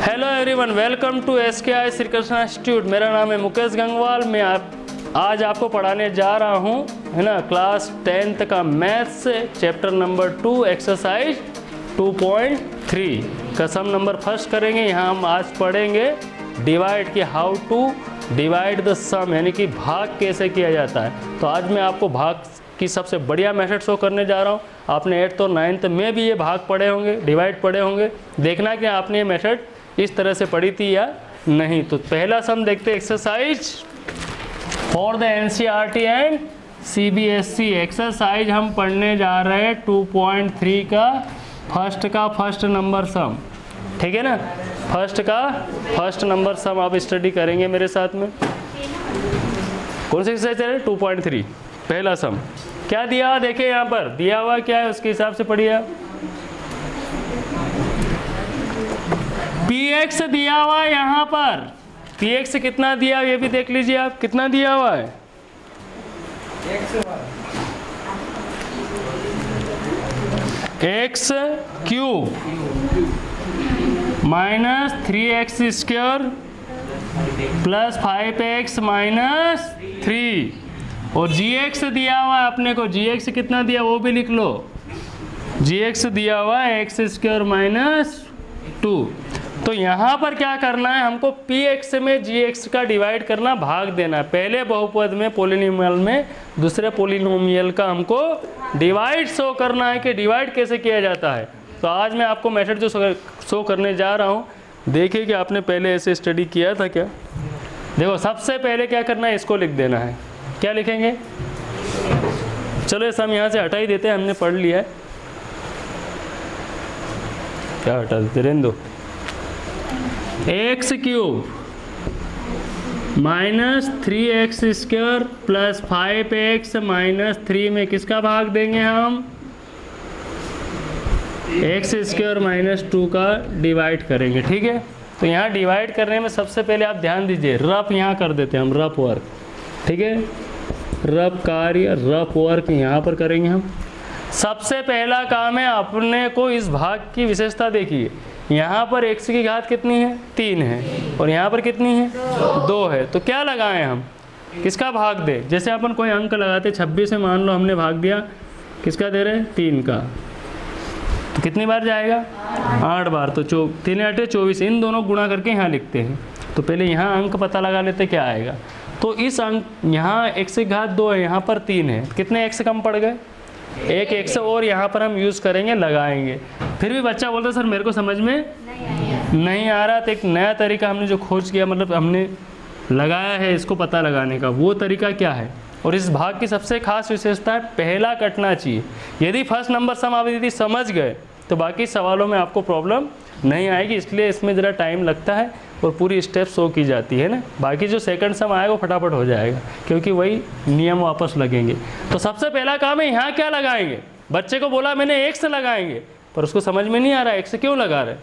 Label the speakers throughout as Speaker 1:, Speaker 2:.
Speaker 1: Hello everyone, welcome to SKI Shri Krishna institute. मेरा नाम है मुकेश गंगवाल। मैं आज आपको पढ़ाने जा रहा हूँ, है ना, क्लास 10th का मैथ्स चैप्टर नंबर 2 एक्सरसाइज 2.3 का सम नंबर फर्स्ट करेंगे। यहाँ हम आज पढ़ेंगे डिवाइड की, हाउ टू डिवाइड द सम, यानी कि भाग कैसे किया जाता है। तो आज मैं आपको भाग की सबसे बढ़िया मेथड शो करने जा रहा हूँ। आपने 8th और 9th में भी ये भाग पढ़े होंगे, डिवाइड पढ़े होंगे। देखना कि आपने ये मेथड इस तरह से पढ़ी थी या नहीं। तो पहला सम देखते हैं, exercise for the NCERT and CBSE। Exercise हम पढ़ने जा रहे हैं 2.3 का फर्स्ट नंबर सम, ठीक है ना। फर्स्ट नंबर सम आप स्टडी करेंगे मेरे साथ में। कौन सी एक्सरसाइज है? 2.3 पहला सम। क्या दिया देखिए, यहाँ पर दिया हुआ क्या है उसके हिसाब से पढ़िए। px दिया हुआ है यहाँ पर। px कितना दिया ये भी देख लीजिए आप, कितना दिया हुआ है। x cube minus 3x square plus 5x minus 3, और gx दिया हुआ है अपने को। gx कितना दिया वो भी लिख लो। gx दिया हुआ है x स्क्वायर माइनस 2। तो यहाँ पर क्या करना है हमको, px में gx का डिवाइड करना, भाग देना। पहले बहुपद में पोलिनोमियल में दूसरे पोलिनोमियल का हमको डिवाइड शो करना है कि डिवाइड कैसे किया जाता है। तो आज मैं आपको मेथड जो शो करने जा रहा हूँ, देखिए कि आपने पहले ऐसे स्टडी किया था क्या। देखो, सबसे पहले क्या करना है, इसको लिख देना है। क्या लिखेंगे? चलो इस हम यहाँ से हटा ही देते हैं, हमने पढ़ लिया है। क्या हटा देते, रहने दो। x cube minus 3x square plus 5x minus 3 में किसका भाग देंगे हम? x स्क्वायर माइनस 2 का डिवाइड करेंगे, ठीक है। तो यहाँ डिवाइड करने में सबसे पहले आप ध्यान दीजिए, रफ यहाँ कर देते हैं हम, रफ वर्क, ठीक है। रफ कार्य, रफ वर्क यहाँ पर करेंगे हम। सबसे पहला काम है, अपने को इस भाग की विशेषता देखिए। यहाँ पर x की घात कितनी है? 3 है, और यहाँ पर कितनी है? 2 है। तो क्या लगाएं हम, किसका भाग दे? जैसे अपन कोई अंक लगाते, 26 से मान लो हमने भाग दिया, किसका दे रहे हैं? 3 का। तो कितनी बार जाएगा? 8 बार। तो 3 8 24, इन दोनों गुणा करके यहाँ लिखते हैं। तो पहले यहाँ अंक पता लगा लेते क्या आएगा। तो इस अंक, यहाँ x की घात 2 है, यहाँ पर 3 है, कितने x कम पड़ गए? एक x, और यहाँ पर हम यूज़ करेंगे, लगाएंगे। फिर भी बच्चा बोलता सर मेरे को समझ में नहीं आ रहा। तो एक नया तरीका हमने जो खोज किया, मतलब हमने लगाया है इसको पता लगाने का, वो तरीका क्या है। और इस भाग की सबसे खास विशेषता है, पहला कटना चाहिए। यदि फर्स्ट नंबर सम आप यदि समझ गए तो बाकी सवालों में आपको प्रॉब्लम नहीं आएगी। इसलिए इसमें ज़रा टाइम लगता है और पूरी स्टेप शो की जाती है ना। बाकी जो सेकंड सम आएगा वो फटाफट हो जाएगा, क्योंकि वही नियम वापस लगेंगे। तो सबसे पहला काम है, यहाँ क्या लगाएंगे। बच्चे को बोला मैंने x लगाएंगे, पर उसको समझ में नहीं आ रहा x क्यों लगा रहे,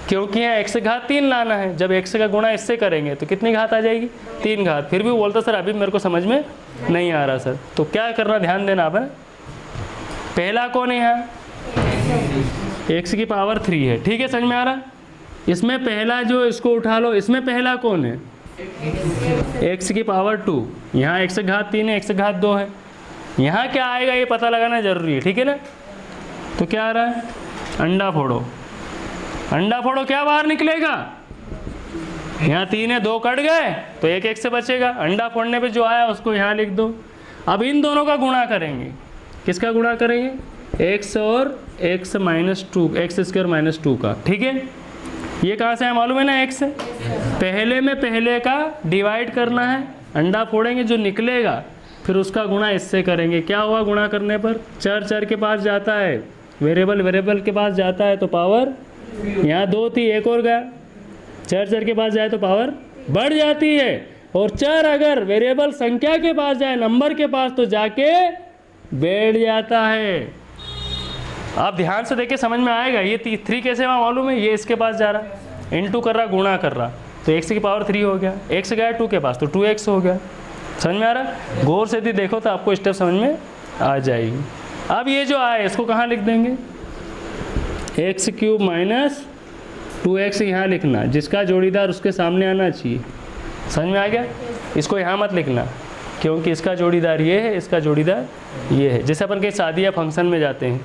Speaker 1: क्योंकि यहाँ x घात 3 लाना है। जब x का गुणा इससे करेंगे तो कितनी घात आ जाएगी? 3 घात। फिर भी बोलता सर अभी मेरे को समझ में नहीं आ रहा सर। तो क्या करना, ध्यान देना आप, पहला कौन है यहाँ? x की पावर 3 है, ठीक है, समझ में आ रहा। इसमें पहला जो, इसको उठा लो, इसमें पहला कौन है? x की पावर 2। यहाँ x घात 3 है, x घात 2 है। यहाँ क्या आएगा ये पता लगाना जरूरी है, ठीक है ना। तो क्या आ रहा है? अंडा फोड़ो। अंडा फोड़ो, क्या बाहर निकलेगा? यहाँ 3 है, 2 कट गए तो एक x से बचेगा। अंडा फोड़ने पे जो आया उसको यहाँ लिख दो। अब इन दोनों का गुणा करेंगे। किसका गुणा करेंगे? x और x minus 2, x square minus 2 का, ठीक है। ये कहाँ से है मालूम है ना? x है। पहले में पहले का डिवाइड करना है, अंडा फोड़ेंगे, जो निकलेगा फिर उसका गुणा इससे करेंगे। क्या हुआ गुणा करने पर? चर के पास जाता है, वेरिएबल के पास जाता है तो पावर, यहाँ 2 थी, एक और गया, चर के पास जाए तो पावर बढ़ जाती है। और चर अगर वेरिएबल संख्या के पास जाए, नंबर के पास, तो जाके बैठ जाता है। आप ध्यान से देखिए, समझ में आएगा। ये 3 कैसे वहाँ मालूम है? ये इसके पास जा रहा, इनटू कर रहा, गुणा कर रहा, तो x की पावर 3 हो गया। x गया 2 के पास तो 2x हो गया। समझ में आ रहा? गौर से यदि देखो तो आपको स्टेप समझ में आ जाएगी। अब ये जो आए इसको कहाँ लिख देंगे? x क्यूब माइनस 2x यहाँ लिखना, जिसका जोड़ीदार उसके सामने आना चाहिए। समझ में आ गया? इसको यहाँ मत लिखना, क्योंकि इसका जोड़ीदार ये है, इसका जोड़ीदार ये है। जैसे अपन कहीं शादी या फंक्शन में जाते हैं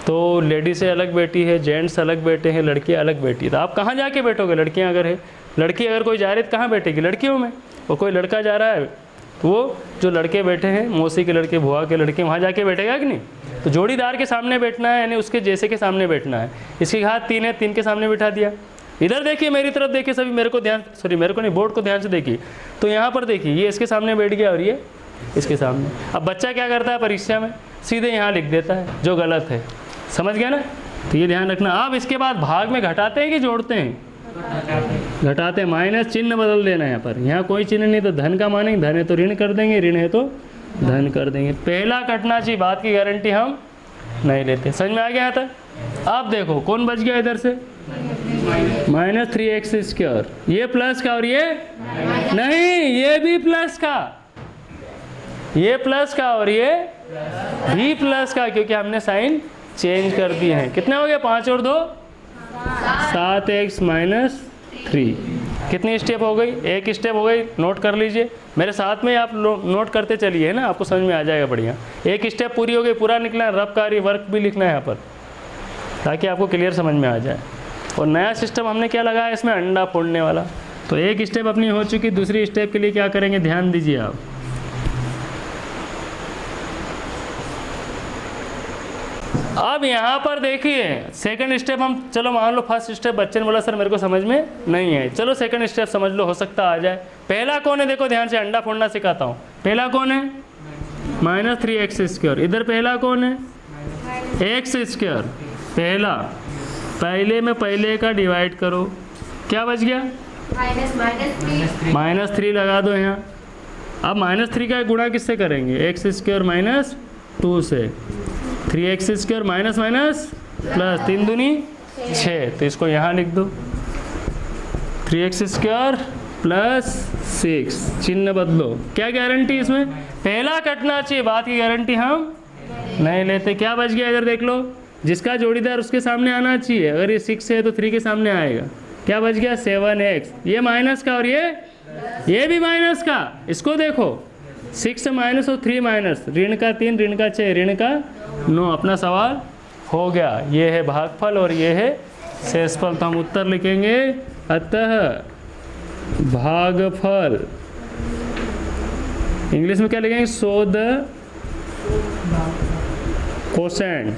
Speaker 1: तो लेडीज से अलग बैठी है, जेंट्स अलग बैठे हैं, लड़कियाँ अलग बैठी है, तो आप कहाँ जाके बैठोगे? लड़कियाँ अगर है, लड़की अगर कोई जा रही है तो कहाँ बैठेगी? लड़कियों में। और कोई लड़का जा रहा है तो वो जो लड़के बैठे हैं, मौसी के लड़के, बुआ के लड़के, वहाँ जाके बैठेगा कि नहीं? तो जोड़ीदार के सामने बैठना है, यानी उसके जैसे के सामने बैठना है। इसके हाथ 3 है, 3 के सामने बिठा दिया। इधर देखिए, मेरी तरफ देखिए सभी, मेरे को ध्यान, सॉरी मेरे को नहीं, बोर्ड को ध्यान से देखिए। तो यहाँ पर देखिए, ये इसके सामने बैठ गया और ये इसके सामने। अब बच्चा क्या करता है परीक्षा में? सीधे यहाँ लिख देता है, जो गलत है। समझ गया ना? तो ये ध्यान रखना। अब इसके बाद भाग में घटाते हैं कि जोड़ते हैं? घटाते हैं। माइनस चिन्ह बदल देना है यहाँ पर। यहाँ कोई चिन्ह नहीं तो धन का मानेंगे, धन है तो ऋण कर देंगे, ऋण है तो धन कर देंगे। पहला कटना चाहिए, बात की गारंटी हम नहीं लेते। समझ में आ गया था? अब देखो कौन बच गया इधर से? -3x²। ये प्लस का और ये नहीं, ये भी प्लस का, ये प्लस का और ये भी प्लस का, क्योंकि हमने साइन चेंज कर दिए हैं। कितने हो गए? 5 और 2 7x - 3। कितनी स्टेप हो गई? एक स्टेप हो गई। नोट कर लीजिए, मेरे साथ में आप नोट करते चलिए, है ना, आपको समझ में आ जाएगा बढ़िया। एक स्टेप पूरी हो गई, पूरा निकला। रफ कार्य वर्क भी लिखना है यहाँ पर, ताकि आपको क्लियर समझ में आ जाए। और नया सिस्टम हमने क्या लगाया इसमें? अंडा फोड़ने वाला। तो एक स्टेप अपनी हो चुकी, दूसरी स्टेप के लिए क्या करेंगे? ध्यान दीजिए आप। अब यहाँ पर देखिए सेकंड स्टेप हम, चलो मान लो फर्स्ट स्टेप बच्चे ने बोला सर मेरे को समझ में नहीं है, चलो सेकंड स्टेप समझ लो, हो सकता आ जाए। पहला कौन है? देखो ध्यान से, अंडा फोड़ना सिखाता हूँ। पहला कौन है? -3x²। इधर पहला कौन है? x²। पहला, पहले में पहले का डिवाइड करो, क्या बच गया? -3 लगा दो यहाँ। अब -3 का गुणा किससे करेंगे? x² - 2 से। 3x² माइनस माइनस प्लस, 3 दूनी 6, तो इसको यहाँ लिख दो। 3x² + 6, चिन्ह बदलो। क्या गारंटी इसमें? पहला कटना चाहिए, बात की गारंटी हम नहीं लेते। क्या बच गया इधर देख लो, जिसका जोड़ीदार उसके सामने आना चाहिए। अगर ये 6 है तो 3 के सामने आएगा। क्या बच गया? 7x। ये माइनस का और ये भी माइनस का। इसको देखो, 6 माइनस और 3 माइनस, ऋण का 3, ऋण का 6, ऋण का 9। अपना सवाल हो गया। ये है भागफल और ये है शेषफल। तो हम उत्तर लिखेंगे, अतः भागफल, इंग्लिश में क्या लिखेंगे? So the quotient.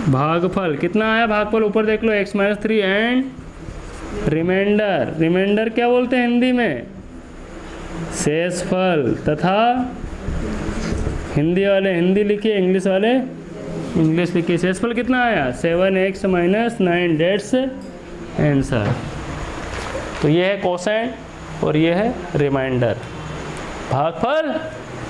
Speaker 1: भागफल कितना आया? भागफल ऊपर देख लो, x - 3 एंड रिमाइंडर। रिमाइंडर क्या बोलते हैं हिंदी में? शेषफल। तथा हिंदी वाले हिंदी लिखिए, इंग्लिश वाले इंग्लिश लिखिए। शेषफल कितना आया? 7x - 9, dates answer. तो ये है कोसेंट और ये है रिमाइंडर। भागफल,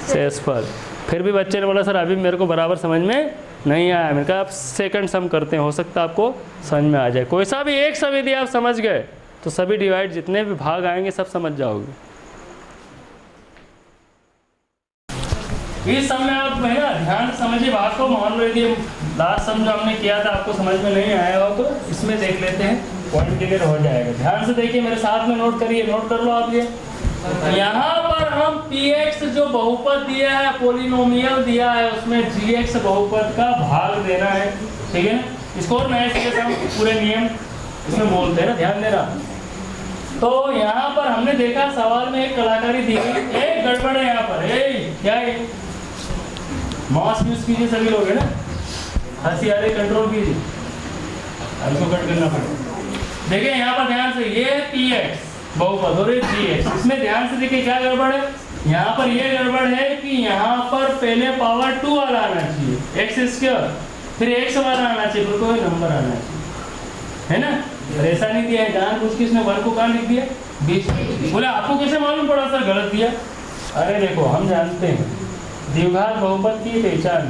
Speaker 1: शेषफल। फिर भी बच्चे ने बोला सर अभी मेरे को बराबर समझ में नहीं आया। मैंने कहा आप सेकंड सम करते हैं, हो सकता है आपको समझ में आ जाए। कोई सा भी एक सम यदि आप समझ गए तो सभी डिवाइड, जितने भी भाग आएंगे सब समझ जाओगे। इस समय आप है ना ध्यान से समझिए बात को। मान लो यदि लास्ट सम जो हमने किया था आपको समझ में नहीं आया हो तो इसमें देख लेते हैं, पॉइंट क्लियर हो जाएगा। ध्यान से देखिए, मेरे साथ में नोट करिए, नोट कर लो आप। ये यहाँ पर हम px जो बहुपद दिया है, पोलिनोमियल दिया है, उसमें gx बहुपद का भाग देना है, ठीक है ना। इसको और नए सिरे से हम पूरे नियम इसमें बोलते हैं ना, ध्यान देना। तो यहाँ पर हमने देखा सवाल में एक कलाकारी दी गई, एक गड़बड़ है यहाँ पर। क्या है? मास्क यूज कीजिए सभी लोग, है ना, हंसी आ रही कंट्रोल कीजिए, हमको कट करना पड़ेगा। देखिए यहाँ पर ध्यान से, ये px बहुपद और ये gx, इसमें ध्यान से देखिए क्या गड़बड़ है। यहाँ पर ये गड़बड़ है कि यहाँ पर पहले पावर 2 वाला आना चाहिए, x², फिर x वाला आना चाहिए, फिर कोई नंबर आना चाहिए, है ना। ऐसा नहीं दिया है, जान पूछ के इसने 1 को कहाँ लिख दिया? 20। बोले आपको कैसे मालूम पड़ा सर गलत दिया? अरे देखो हम जानते हैं द्विघात बहुपद की पहचान,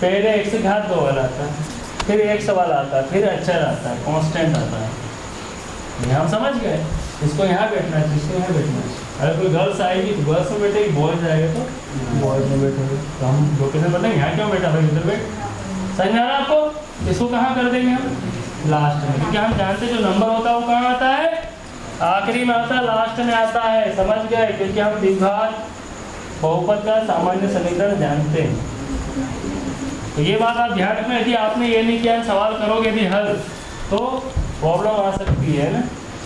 Speaker 1: पहले x घात 2 वाला आता है, फिर x वाला आता है, फिर अचर आता है, कांस्टेंट आता है। हम समझ गए, इसको यहाँ बैठना है, इसको यहाँ बैठना है। अगर कोई गर्ल्स आएगी तो गर्ल्स में बैठेगी, बॉयज आएगा तो बॉयज में बैठेंगे। तो हम लोकेशन बताएंगे यहाँ क्यों बैठा भाई, इधर बैठ। समझ में आ रहा आपको? इसको कहाँ कर देंगे हम? लास्ट में, क्योंकि हम जानते हैं जो नंबर होता है वो कहाँ आता है, आखिरी में आता है, लास्ट में आता है। समझ गए, क्योंकि हम द्विघात बहुपद का सामान्य समीकरण जानते हैं। तो ये बात आप ध्यान रखना, यदि आपने ये नहीं किया, सवाल करोगे यदि हल, तो प्रॉब्लम आ सकती है ना।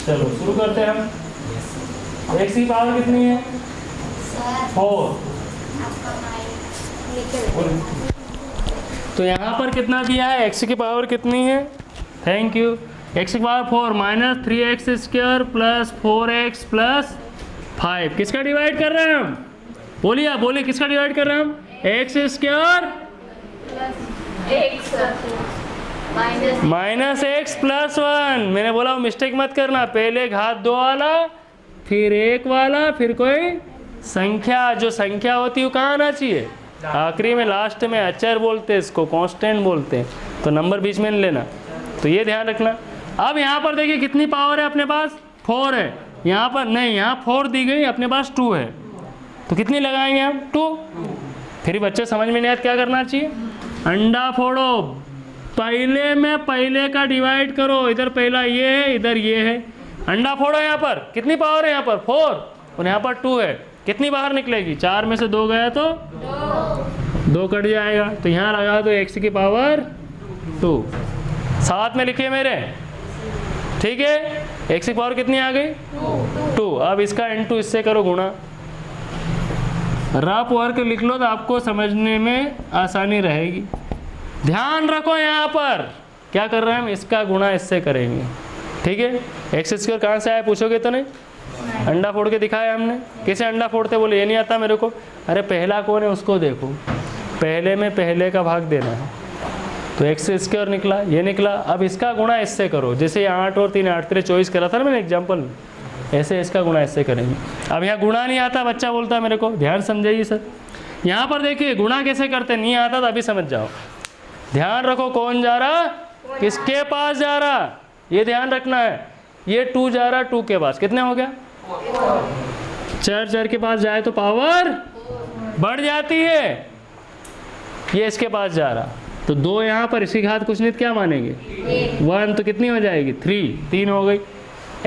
Speaker 1: चलो शुरू करते हैं हम। एक्स की पावर कितनी है, 4। तो यहाँ पर कितना दिया है, एक्स की पावर कितनी है, थैंक यू, एक्स की power 4 minus 3x² plus 4x plus 5। किसका डिवाइड कर रहे हैं हम, बोलिए आप बोलिए, किसका डिवाइड कर रहे हैं हम, x² माइनस x प्लस 1। मैंने बोला मिस्टेक मत करना, पहले घात 2 वाला, फिर 1 वाला, फिर कोई संख्या, जो संख्या होती है वो कहाँ आना चाहिए, आखिरी में, लास्ट में। अचर बोलते हैं इसको, कांस्टेंट बोलते हैं, तो नंबर बीच में नहीं लेना, तो ये ध्यान रखना। अब यहाँ पर देखिए कितनी पावर है अपने पास, 4 है, यहाँ पर नहीं, यहाँ 4 दी गई, अपने पास 2 है, तो कितनी लगाएंगे हम, 2। फिर बच्चे समझ में नहीं आया क्या करना चाहिए, अंडा फोड़ो, पहले में पहले का डिवाइड करो, इधर पहला ये है, इधर ये है, अंडा फोड़ो। यहाँ पर कितनी पावर है, यहाँ पर 4 और यहाँ पर 2 है, कितनी बाहर निकलेगी, 4 में से 2 गया तो 2 कट जाएगा, तो यहाँ लगा दो x की पावर 2, साथ में लिखिए मेरे, ठीक है। x की पावर कितनी आ गई, 2। अब इसका इनटू इससे करो गुणा, रफ वर्क लिख लो तो आपको समझने में आसानी रहेगी। ध्यान रखो यहाँ पर क्या कर रहे हैं हम, इसका गुणा इससे करेंगे, ठीक है। x² कहाँ से आया पूछोगे तो नहीं, अंडा फोड़ के दिखाया हमने, कैसे अंडा फोड़ते, बोले ये नहीं आता मेरे को, अरे पहला कौन है उसको देखो, पहले में पहले का भाग देना है, तो x² निकला, ये निकला। अब इसका गुणा इससे करो, जैसे 8 और 3 8 3 24 करा था ना मैंने एग्जाम्पल में, ऐसे इसका गुणा इससे करेंगे। अब यहाँ गुणा नहीं आता, बच्चा बोलता है मेरे को, ध्यान समझाइए सर, यहाँ पर देखिए गुणा कैसे करते, नहीं आता तो अभी समझ जाओ। ध्यान रखो कौन जा रहा, किसके पास जा रहा, ये ध्यान रखना है। ये 2 जा रहा 2 के पास, कितने हो गया, 4 के पास जाए तो पावर बढ़ जाती है, ये इसके पास जा रहा, तो 2 यहाँ पर, इसकी घात कुछ नहीं, क्या मानेंगे 1, तो कितनी हो जाएगी 3 हो गई।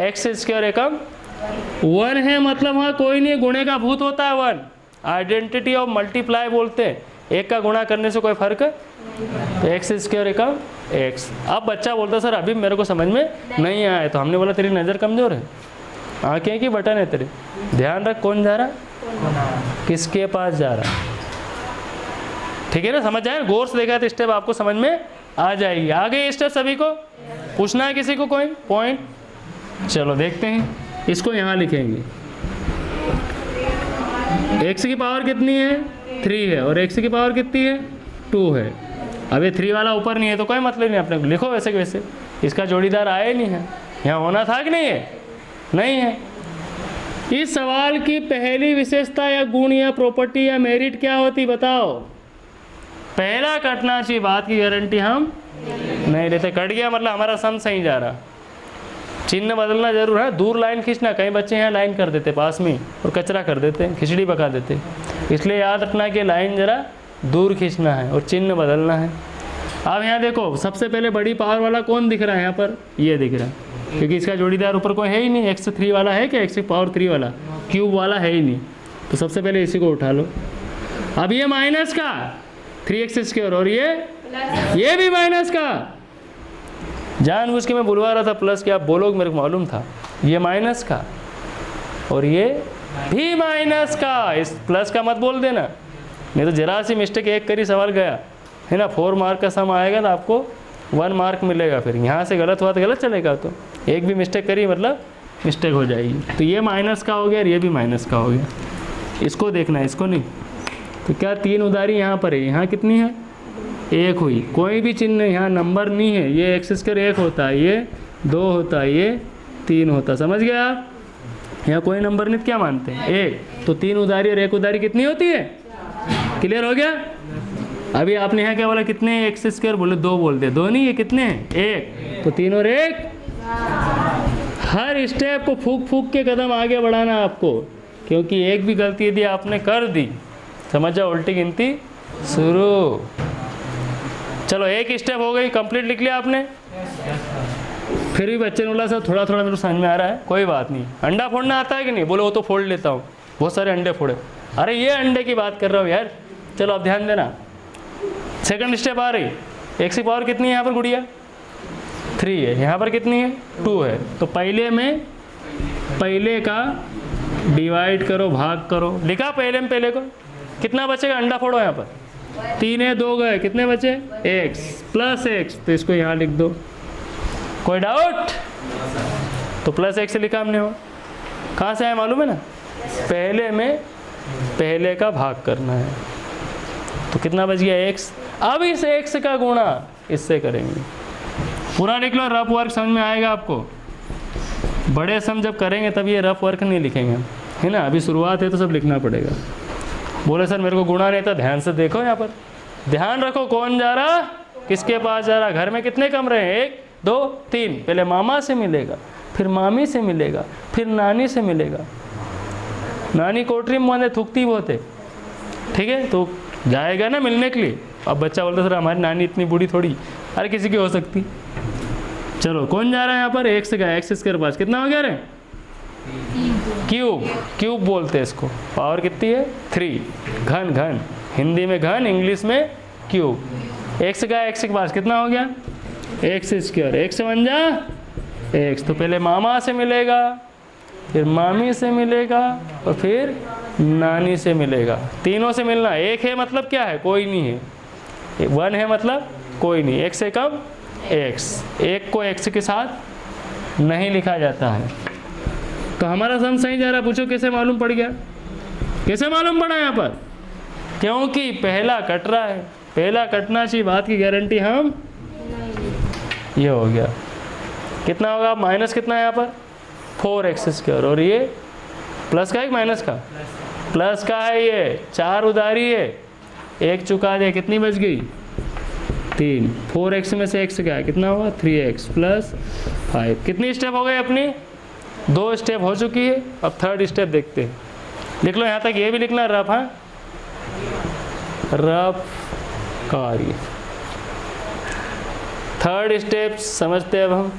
Speaker 1: x² एकम 1 है, मतलब वहाँ कोई नहीं, गुणे का भूत होता है 1, आइडेंटिटी ऑफ मल्टीप्लाई बोलते हैं, एक का गुणा करने से कोई फर्क, तो x² एकम x। अब बच्चा बोलता सर अभी मेरे को समझ में नहीं आया, तो हमने बोला तेरी नज़र कमज़ोर है, आँखें की बटन है तेरे, ध्यान रख कौन जा रहा, किसके पास जा रहा, ठीक है ना, समझ जाए, गौर से देखा तो स्टेप आपको समझ में आ जाएगी। आगे स्टेप सभी को पूछना है, किसी को कोई पॉइंट, चलो देखते हैं, इसको यहाँ लिखेंगे, x की पावर कितनी है 3 है, और x की पावर कितनी है 2 है। अब ये 3 वाला ऊपर नहीं है तो कोई मतलब नहीं, अपने को लिखो वैसे के वैसे, इसका जोड़ीदार आया नहीं है, यहाँ होना था कि नहीं है, नहीं है। इस सवाल की पहली विशेषता या गुण या प्रॉपर्टी या मेरिट क्या होती बताओ, पहला कटना चाहिए, बात की गारंटी हम नहीं लेते, कट गया मतलब हमारा सम सही जा रहा, चिन्ह बदलना जरूर है, दूर लाइन खींचना, कई बच्चे यहाँ लाइन कर देते पास में और कचरा कर देते, खिचड़ी पका देते, इसलिए याद रखना कि लाइन जरा दूर खींचना है और चिन्ह बदलना है। अब यहाँ देखो सबसे पहले बड़ी पावर वाला कौन दिख रहा है, यहाँ पर ये दिख रहा है, क्योंकि इसका जोड़ीदार ऊपर कोई है ही नहीं, x3 वाला है क्या, x की पावर 3 वाला, क्यूब वाला है ही नहीं, तो सबसे पहले इसी को उठा लो। अब ये माइनस का 3x² और ये भी माइनस का, जानबूझ के मैं बुलवा रहा था प्लस के, आप बोलोगे मेरे को मालूम था, ये माइनस का और ये भी माइनस का, इस प्लस का मत बोल देना, नहीं तो जरा सी मिस्टेक एक करी सवाल गया है ना, 4 मार्क का सम आएगा तो आपको 1 मार्क मिलेगा, फिर यहाँ से गलत हुआ तो गलत चलेगा, तो एक भी मिस्टेक करी मतलब मिस्टेक हो जाएगी। तो ये माइनस का हो गया और ये भी माइनस का हो गया, इसको देखना है, इसको नहीं। तो क्या 3 उधारी यहाँ पर है, यहाँ कितनी है 1 हुई, कोई भी चिन्ह यहाँ नंबर नहीं है, ये x² 1 होता है, ये 2 होता है, ये 3 होता है, समझ गया आप, यहाँ कोई नंबर नहीं, क्या मानते हैं 1, तो 3 उधारी और 1 उधारी कितनी होती है, क्लियर हो गया। अभी आपने यहाँ क्या बोला, कितने x² बोले 2 बोलते, 2 नहीं, ये कितने हैं 1, तो 3 और 1, हर स्टेप को फूक फूक के कदम आगे बढ़ाना आपको, क्योंकि एक भी गलती यदि आपने कर दी समझ जाओ उल्टी गिनती शुरू। चलो एक स्टेप हो गई, कंप्लीट लिख लिया आपने। फिर भी बच्चे ने बोला सर थोड़ा थोड़ा मेरे को समझ में आ रहा है, कोई बात नहीं। अंडा फोड़ना आता है कि नहीं? बोले वो तो फोड़ लेता हूँ, बहुत सारे अंडे फोड़े। अरे ये अंडे की बात कर रहा हूँ यार। चलो अब ध्यान देना, सेकंड स्टेप आ रही। x की पावर कितनी है यहाँ पर गुड़िया? 3 है। यहाँ पर कितनी है? 2 है। तो पहले का डिवाइड करो, भाग करो। लिखा पहले में पहले को, कितना बचेगा? अंडा फोड़ो यहाँ पर, 3 है, 2 गए, कितने बचे? x plus x। तो इसको यहाँ लिख दो। कोई डाउट? तो प्लस x से लिखा हमने। हो कहाँ से आया मालूम है ना? पहले में पहले का भाग करना है। तो कितना बच गया? x। अब इस x का गुणा इससे करेंगे। पूरा लिख लो, रफ वर्क समझ में आएगा आपको। बड़े सम जब करेंगे तब ये रफ वर्क नहीं लिखेंगे, है ना? अभी शुरुआत है तो सब लिखना पड़ेगा। बोले सर मेरे को गुणा नहीं था। ध्यान से देखो, यहाँ पर ध्यान रखो, कौन जा रहा, किसके पास जा रहा। घर में कितने कमरे हैं? 1 2 3। पहले मामा से मिलेगा, फिर मामी से मिलेगा, फिर नानी से मिलेगा। नानी कोठरी में माने थूकती बहुत है, ठीक है? तो जाएगा ना मिलने के लिए। अब बच्चा बोलता सर हमारी नानी इतनी बूढ़ी थोड़ी, अरे किसी की हो सकती। चलो कौन जा रहा है यहाँ पर? x का, x स्क्वायर पास कितना हो गया रे? क्यूब बोलते हैं इसको। पावर कितनी है? 3। घन, हिंदी में घन, इंग्लिश में क्यूब। x का x के पास कितना हो गया? x square. x बन जा x। तो पहले मामा से मिलेगा, फिर मामी से मिलेगा, और फिर नानी से मिलेगा। तीनों से मिलना। एक है मतलब क्या है? कोई नहीं है। 1 है मतलब कोई नहीं। एक से कम x। एक को x के साथ नहीं लिखा जाता है। तो हमारा सम सही जा रहा। पूछो कैसे मालूम पड़ गया? कैसे मालूम पड़ा यहाँ पर? क्योंकि पहला कट रहा है। पहला कटना चाहिए, बात की गारंटी हम। ये हो गया। कितना होगा? माइनस कितना है यहाँ पर? 4x square. और ये प्लस का है कि माइनस का? प्लस का है। ये 4 उधारी है, 1 चुका दे, कितनी बच गई? 3। 4x में से x क्या है? कितना होगा? 3x plus 5। कितनी स्टेप हो गई अपनी? 2 स्टेप हो चुकी है। अब थर्ड स्टेप देखते हैं। लिख लो यहाँ तक, ये भी लिखना रफ। हाँ, रफ कार्य। थर्ड स्टेप समझते हैं अब हम।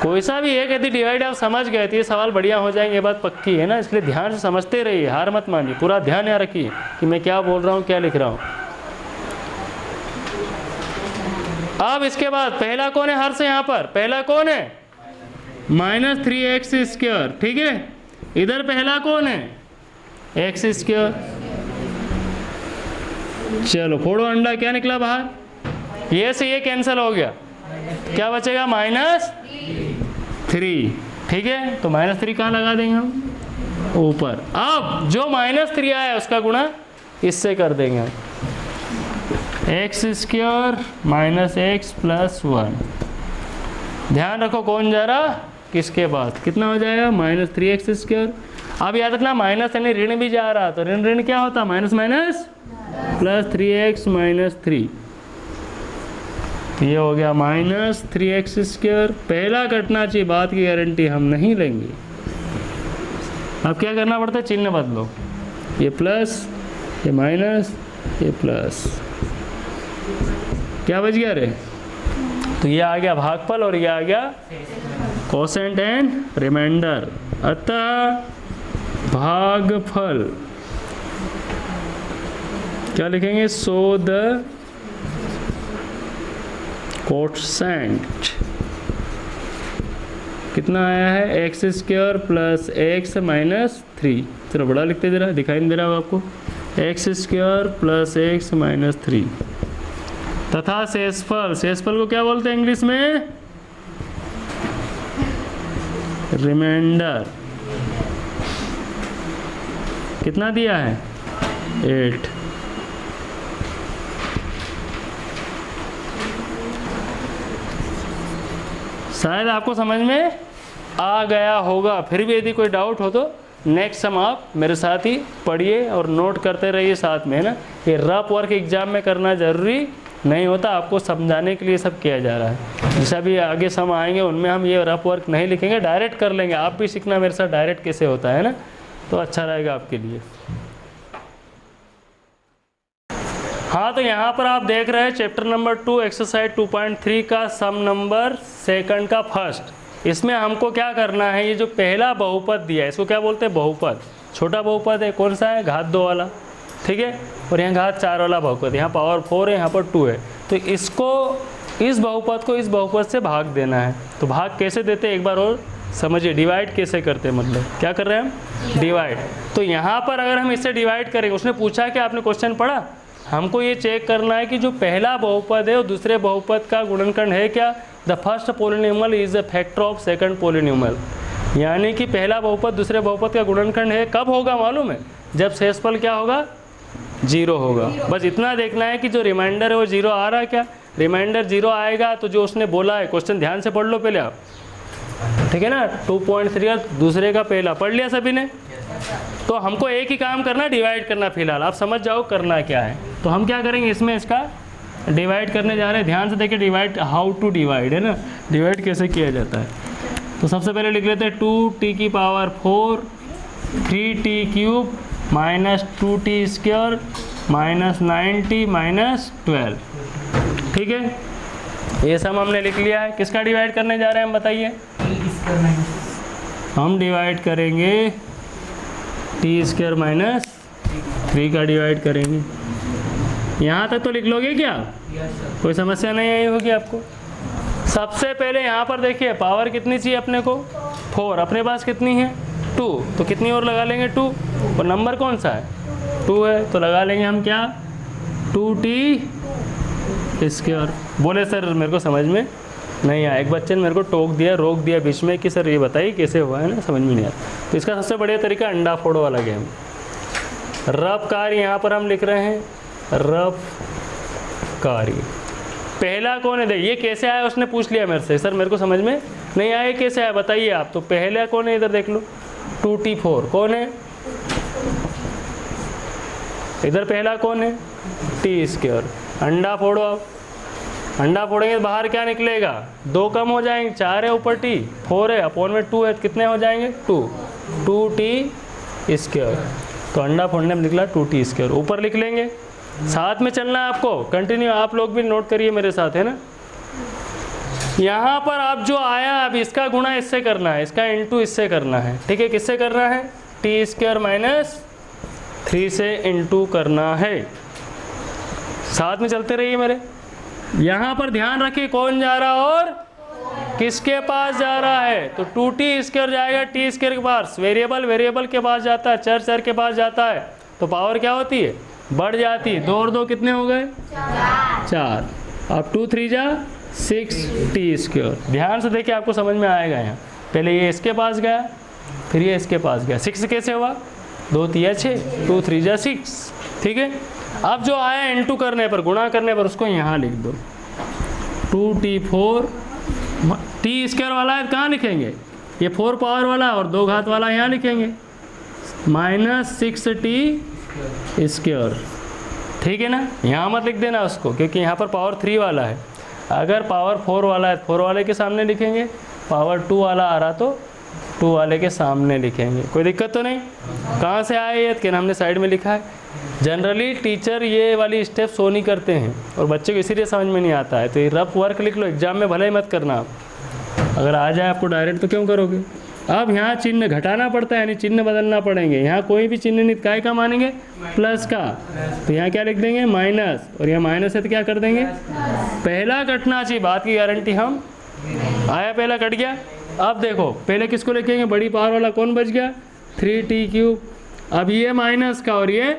Speaker 1: कोई सा भी एक यदि डिवाइड आप समझ गए तो ये सवाल बढ़िया हो जाएंगे, ये बात पक्की है ना। इसलिए ध्यान से समझते रहिए, हार मत मानिए। पूरा ध्यान यहाँ रखिए कि मैं क्या बोल रहा हूँ, क्या लिख रहा हूँ। अब इसके बाद पहला कौन है? हर से यहाँ पर पहला कौन है? -3x स्क्वायर, ठीक है। इधर पहला कौन है? x square. चलो फोड़ो अंडा, क्या निकला बाहर? ये से ये कैंसिल हो गया, क्या बचेगा? -3, ठीक है। तो -3 कहाँ लगा देंगे हम? ऊपर। अब जो -3 आया है उसका गुणा इससे कर देंगे हम। x square -x plus 1। ध्यान रखो कौन जा रहा किसके पास। कितना हो जाएगा? -3x square. अब याद रखना माइनस यानी ऋण भी जा रहा, तो ऋण ऋण क्या होता? Minus minus plus 3x minus 3। ये हो गया -3x स्क्वायर। पहला कटना चाहिए, बात की गारंटी हम नहीं लेंगे। अब क्या करना पड़ता है? चिन्ह बदलो, ये प्लस, ये माइनस, ये प्लस। क्या बच गया रे? तो ये आ गया भागफल और ये आ गया कोसेंट एंड रिमाइंडर। अतः भागफल क्या लिखेंगे? सो द कोसेंट कितना आया है? x square plus x minus 3। चलो बड़ा लिखते जरा, दिखाई नहीं दे रहा हो आपको? x square plus x minus 3 तथा शेषफल। शेषफल को क्या बोलते हैं इंग्लिश में? रिमाइंडर। कितना दिया है? 8। शायद आपको समझ में आ गया होगा। फिर भी यदि कोई डाउट हो तो नेक्स्ट सम आप मेरे साथ ही पढ़िए और नोट करते रहिए साथ में, है ना। ये रफ वर्क एग्जाम में करना ज़रूरी नहीं होता, आपको समझाने के लिए सब किया जा रहा है। जैसा भी आगे सम आएंगे उनमें हम ये रफ वर्क नहीं लिखेंगे, डायरेक्ट कर लेंगे। आप भी सीखना मेरे साथ डायरेक्ट कैसे होता है ना, तो अच्छा रहेगा आपके लिए। हाँ, तो यहाँ पर आप देख रहे हैं चैप्टर नंबर 2 एक्सरसाइज 2.3 का सम नंबर सेकंड का फर्स्ट। इसमें हमको क्या करना है, ये जो पहला बहुपद दिया है इसको क्या बोलते हैं, बहुपद। छोटा बहुपद है, कौन सा है, घात 2 वाला, ठीक है। और यहाँ घात 4 वाला बहुपद, यहाँ पावर 4 है, यहाँ पर 2 है। तो इसको, इस बहुपद को इस बहुपद से भाग देना है। तो भाग कैसे देते हैं एक बार और समझिए, डिवाइड कैसे करते हैं, मतलब क्या कर रहे हैं हम, डिवाइड। तो यहाँ पर अगर हम इससे डिवाइड करेंगे, उसने पूछा कि आपने क्वेश्चन पढ़ा, हमको ये चेक करना है कि जो पहला बहुपद है वो दूसरे बहुपद का गुणनखंड है क्या। The first polynomial is a factor of second polynomial, यानी कि पहला बहुपद दूसरे बहुपद का गुणनखंड है। कब होगा मालूम है, जब शेषफल क्या होगा, 0 होगा। बस इतना देखना है कि जो रिमाइंडर है वो 0 आ रहा है क्या। रिमाइंडर 0 आएगा तो जो उसने बोला है, क्वेश्चन ध्यान से पढ़ लो पहले आप, ठीक है ना। 2.3 दूसरे का पहला पढ़ लिया सभी ने। तो हमको एक ही काम करना, डिवाइड करना। फिलहाल आप समझ जाओ करना क्या है। तो हम क्या करेंगे, इसमें इसका डिवाइड करने जा रहे हैं। ध्यान से देखिए, डिवाइड, हाउ टू डिवाइड है ना, डिवाइड कैसे किया जाता है। तो सबसे पहले लिख लेते हैं 2t की power 4 3t cube minus 2t square minus 9t minus 12, ठीक है। ये सब हमने लिख लिया है। किसका डिवाइड करने जा रहे हैं हम बताइए। हम डिवाइड करेंगे टी स्क्वायर माइनस 3 का डिवाइड करेंगे। यहाँ तक तो लिख लोगे क्या, कोई समस्या नहीं आई होगी आपको। सबसे पहले यहाँ पर देखिए पावर कितनी चाहिए अपने को, 4, अपने पास कितनी है 2, तो कितनी और लगा लेंगे 2, और नंबर कौन सा है 2 है, तो लगा लेंगे हम क्या 2t स्क्वायर। बोले सर मेरे को समझ में नहीं आया, एक बच्चे ने मेरे को टोक दिया, रोक दिया बीच में कि सर ये बताइए कैसे हुआ है ना, समझ में नहीं आता। तो इसका सबसे बढ़िया तरीका अंडा फोड़ो वाला गेम। रफ कार्य यहाँ पर हम लिख रहे हैं, रफ कार्य। पहला कौन है, ये कैसे आया उसने पूछ लिया मेरे से, सर मेरे को समझ में नहीं आया कैसे आया बताइए आप। तो पहला कौन है, इधर देख लो 2t4 कौन है, इधर पहला कौन है टी स्क्वायर। अंडा फोड़ो आप, अंडा फोड़ेंगे बाहर क्या निकलेगा, 2 कम हो जाएंगे, 4 है ऊपर टी, 4 है अपॉन में 2 है, कितने हो जाएंगे 2t स्क्वायर। तो अंडा फोड़ने में निकला 2t स्क्वायर। ऊपर लिख लेंगे, साथ में चलना है आपको, कंटिन्यू आप लोग भी नोट करिए मेरे साथ, है ना। यहाँ पर आप जो आया, अब इसका गुणा इससे करना है, इसका इंटू इससे करना है, ठीक है। किससे करना है, टी स्क्वायर माइनस 3 से इंटू करना है। साथ में चलते रहिए मेरे। यहाँ पर ध्यान रखिए कौन जा रहा और किसके पास जा रहा है। तो 2t स्क्वायर जाएगा टी स्क्वायर के पास, वेरिएबल वेरिएबल के पास जाता है, चर चर के पास जाता है, तो पावर क्या होती है, बढ़ जाती है। 2 और 2 कितने हो गए 4। अब 2 3 जा 6t स्क्वायर। ध्यान से देखिए आपको समझ में आएगा। यहाँ पहले ये इसके पास गया, फिर ये इसके पास गया। 6 कैसे हुआ, 2 3 6, 2 3 जा 6, ठीक है। अब जो आया इंटू करने पर, गुणा करने पर, उसको यहाँ लिख दो 2t4 टी स्क्वायर वाला है कहाँ लिखेंगे, ये 4 पावर वाला और 2 घात वाला यहाँ लिखेंगे माइनस 6t स्क्वायर, ठीक है ना। यहाँ मत लिख देना उसको, क्योंकि यहाँ पर पावर 3 वाला है। अगर पावर 4 वाला है 4 वाले के सामने लिखेंगे, पावर 2 वाला आ रहा तो 2 वाले के सामने लिखेंगे। कोई दिक्कत तो नहीं। कहाँ से आए ये, कि हमने साइड में लिखा है। जनरली टीचर ये वाली स्टेप शो नहीं करते हैं और बच्चे को इसीलिए समझ में नहीं आता है। तो ये रफ वर्क लिख लो, एग्जाम में भले ही मत करना आप, अगर आ जाए आपको डायरेक्ट तो क्यों करोगे। अब यहाँ चिन्ह घटाना पड़ता है, यानी चिन्ह बदलना पड़ेंगे। यहाँ कोई भी चिन्ह नहीं, काय का मानेंगे, प्लस का। तो यहाँ क्या लिख देंगे माइनस, और यहाँ माइनस है तो क्या कर देंगे, पहला कटना चाहिए, बात की गारंटी हम। आया पहला कट गया। अब देखो पहले किसको लिखेंगे, बड़ी पावर वाला कौन बच गया 3t क्यूब। अब ये माइनस का और ये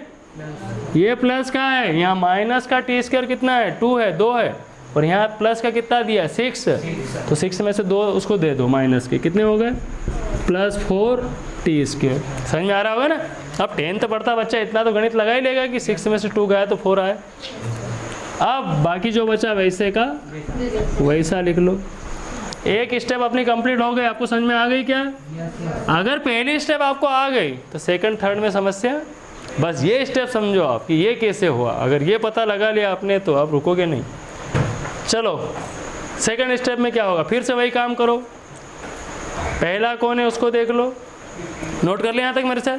Speaker 1: प्लस का है। यहाँ माइनस का टी स्क्वायर कितना है 2 है, 2 है, और यहाँ प्लस का कितना दिया 6। तो 6 में से 2 उसको दे दो माइनस के, कितने हो गए प्लस 4t स्क्वायर। समझ में आ रहा होगा ना। अब 10th पढ़ता बच्चा इतना तो गणित लगा ही लेगा कि 6 में से 2 गया तो 4 आए। अब बाकी जो बचा वैसे का वैसा लिख लो। एक स्टेप अपनी कंप्लीट हो गई, आपको समझ में आ गई क्या। अगर पहली स्टेप आपको आ गई तो सेकंड थर्ड में समस्या, बस ये स्टेप समझो आप कि ये कैसे हुआ। अगर ये पता लगा लिया आपने तो आप रुकोगे नहीं। चलो सेकंड स्टेप में क्या होगा, फिर से वही काम करो। पहला कौन है उसको देख लो, नोट कर लिया यहाँ तक मेरे साथ।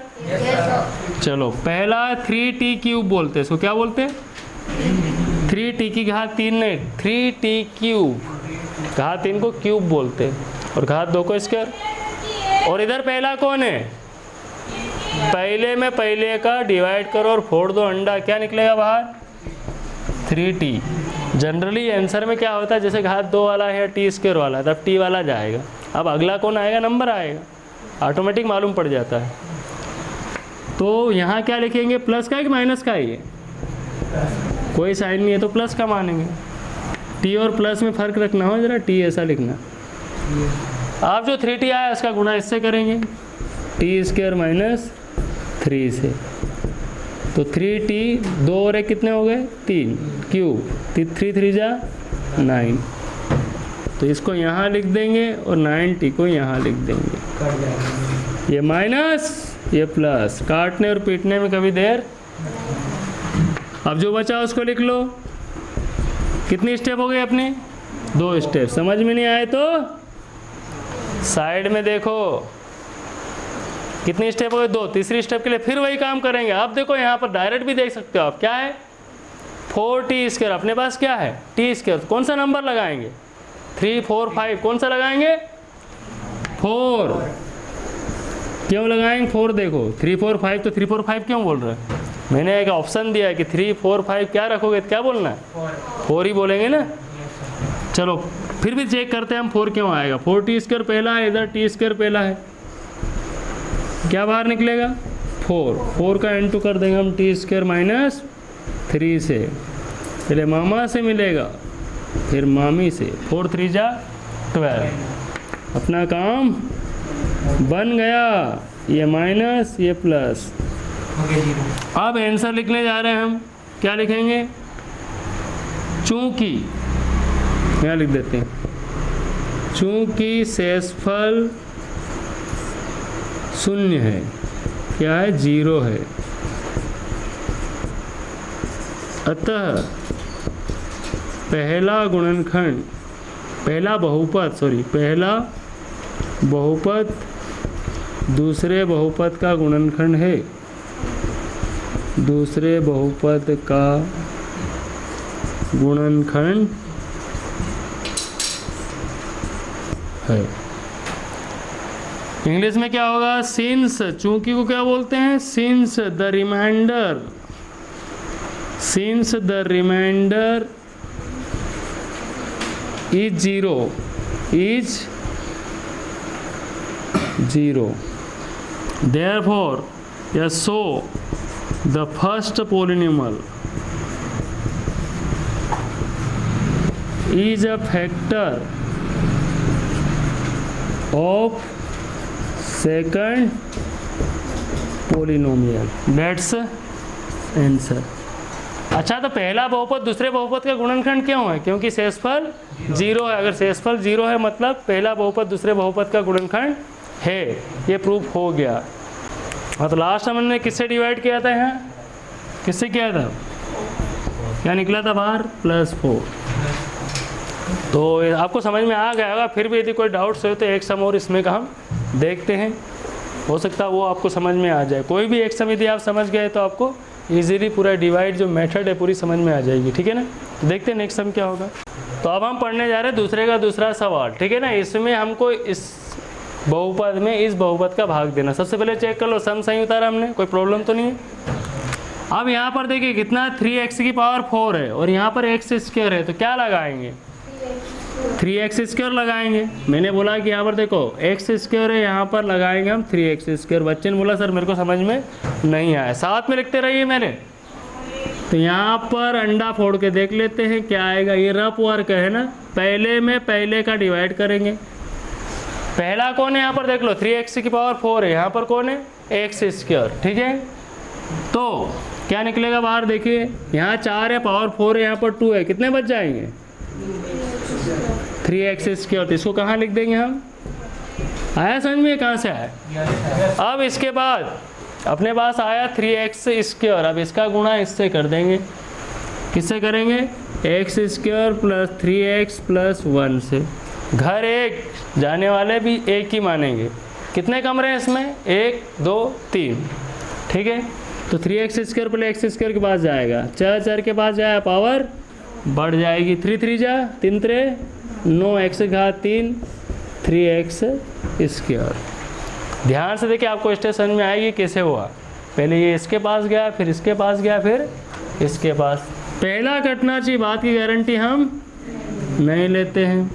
Speaker 1: चलो पहला 3t क्यूब बोलते हैं, इसको क्या बोलते हैं 3t की घात 3 नहीं, 3t क्यूब, घात 3 को क्यूब बोलते हैं और घात 2 को स्क्वायर। और इधर पहला कौन है, पहले में पहले का डिवाइड करो और फोड़ दो अंडा, क्या निकलेगा बाहर 3t। जनरली आंसर में क्या होता है, जैसे घात 2 वाला है या टी स्क्वायर वाला है तब t वाला जाएगा, अब अगला कौन आएगा, नंबर आएगा, ऑटोमेटिक मालूम पड़ जाता है। तो यहाँ क्या लिखेंगे, प्लस का है कि माइनस का है, ये कोई साइन नहीं है तो प्लस का मानेंगे। t और प्लस में फ़र्क रखना हो जरा, t ऐसा लिखना। आप जो 3t आया इसका गुणा इससे करेंगे, टी स्क्वायर माइनस 3 से, तो 3t 2 और 1 कितने हो गए 3 क्यूब, 3 3 जा 9, तो इसको यहाँ लिख देंगे और 9t को यहाँ लिख देंगे। ये माइनस ये प्लस, काटने और पीटने में कभी देर। अब जो बचा उसको लिख लो। कितनी स्टेप हो गई अपनी, 2 स्टेप। समझ में नहीं आए तो साइड में देखो कितनी स्टेप हो गए, 2। तीसरी स्टेप के लिए फिर वही काम करेंगे। आप देखो यहाँ पर डायरेक्ट भी देख सकते हो आप, क्या है 4t स्क्वायर, अपने पास क्या है t स्क्वायर, कौन सा नंबर लगाएंगे 3 4 5, कौन सा लगाएंगे 4, क्यों लगाएंगे 4, देखो 3 4 5, तो 3 4 5 क्यों बोल रहे हैं, मैंने एक ऑप्शन दिया है कि 3 4 5 क्या रखोगे, क्या बोलना है 4 ही बोलेंगे ना। चलो फिर भी चेक करते हैं हम 4 क्यों आएगा, 4t स्क्वायर पहला है, इधर t स्क्वायर पहला है, क्या बाहर निकलेगा 4 का इंटू कर देंगे हम t स्क्वायर माइनस 3 से, पहले मामा से मिलेगा फिर मामी से, 4 3 जा 12, अपना काम बन गया, ये माइनस ये प्लस। अब आंसर लिखने जा रहे हैं हम, क्या लिखेंगे, चूंकि यहाँ लिख देते हैं, चूंकि शेषफल शून्य है, क्या है 0 है, अतः पहला गुणनखंड, पहला बहुपद दूसरे बहुपद का गुणनखंड है, दूसरे बहुपद का गुणनखंड है। इंग्लिश में क्या होगा, सिंस, चूंकि को क्या बोलते हैं, since the remainder is zero, therefore या so the first polynomial is a factor of second polynomial, that's answer. अच्छा, तो पहला बहुपद दूसरे बहुपद का गुणनखंड क्यों है, क्योंकि शेषफल 0 है, अगर शेषफल 0 है मतलब पहला बहुपद दूसरे बहुपद का गुणनखंड है, ये प्रूफ हो गया। हाँ, तो लास्ट हमने किससे डिवाइड किया था, यहाँ किससे किया था, क्या निकला था बाहर +4। तो आपको समझ में आ गया होगा, फिर भी यदि कोई डाउट्स हो तो एक सम और इसमें का हम देखते हैं, हो सकता है वो आपको समझ में आ जाए। कोई भी एक सम यदि आप समझ गए तो आपको इजीली पूरा डिवाइड जो मेथड है पूरी समझ में आ जाएगी, ठीक है ना। देखते हैं नेक्स्ट सम क्या होगा। तो अब हम पढ़ने जा रहे हैं दूसरे का दूसरा सवाल, ठीक है ना। इसमें हमको इस बहुपद में इस बहुपद का भाग देना। सबसे पहले चेक कर लो सम सही उतारा हमने, कोई प्रॉब्लम तो नहीं है। अब यहाँ पर देखिए कितना 3x की पावर 4 है और यहाँ पर x स्क्वायर है, तो क्या लगाएंगे 3x स्क्वायर लगाएंगे। मैंने बोला कि यहाँ पर देखो x स्क्वायर है, यहाँ पर लगाएंगे हम 3x स्क्वायर। बच्चे ने बोला सर मेरे को समझ में नहीं आया, साथ में लिखते रहिए मेरे। तो यहाँ पर अंडा फोड़ के देख लेते हैं क्या आएगा। ये रफ वर्क है ना, पहले में पहले का डिवाइड करेंगे। पहला कौन है यहाँ पर देख लो 3x की पावर 4 है, यहाँ पर कौन है x स्क्वायर, ठीक है। तो क्या निकलेगा बाहर देखिए, यहाँ 4 है, पावर 4 है, यहाँ पर 2 है, कितने बच जाएंगे 3x स्क्वायर। तो इसको कहाँ लिख देंगे हम, आया समझ में कहाँ से आया। अब इसके बाद अपने पास आया 3x स्क्वायर, अब इसका गुणा इससे कर देंगे। किससे करेंगे, x square plus 3x plus 1 से। घर एक, जाने वाले भी एक ही मानेंगे। कितने कमरे हैं इसमें, 1 2 3, ठीक है। तो 3x² पहले x² के पास जाएगा, 4 के पास जाए पावर बढ़ जाएगी, 3 3 जा 3 3 9 x घात 3 3x²। ध्यान से देखिए, आपको स्टेशन में आएगी कैसे हुआ। पहले ये इसके पास गया, फिर इसके पास गया, फिर इसके पास। पहला कटना चाहिए, बात की गारंटी हम नहीं लेते हैं।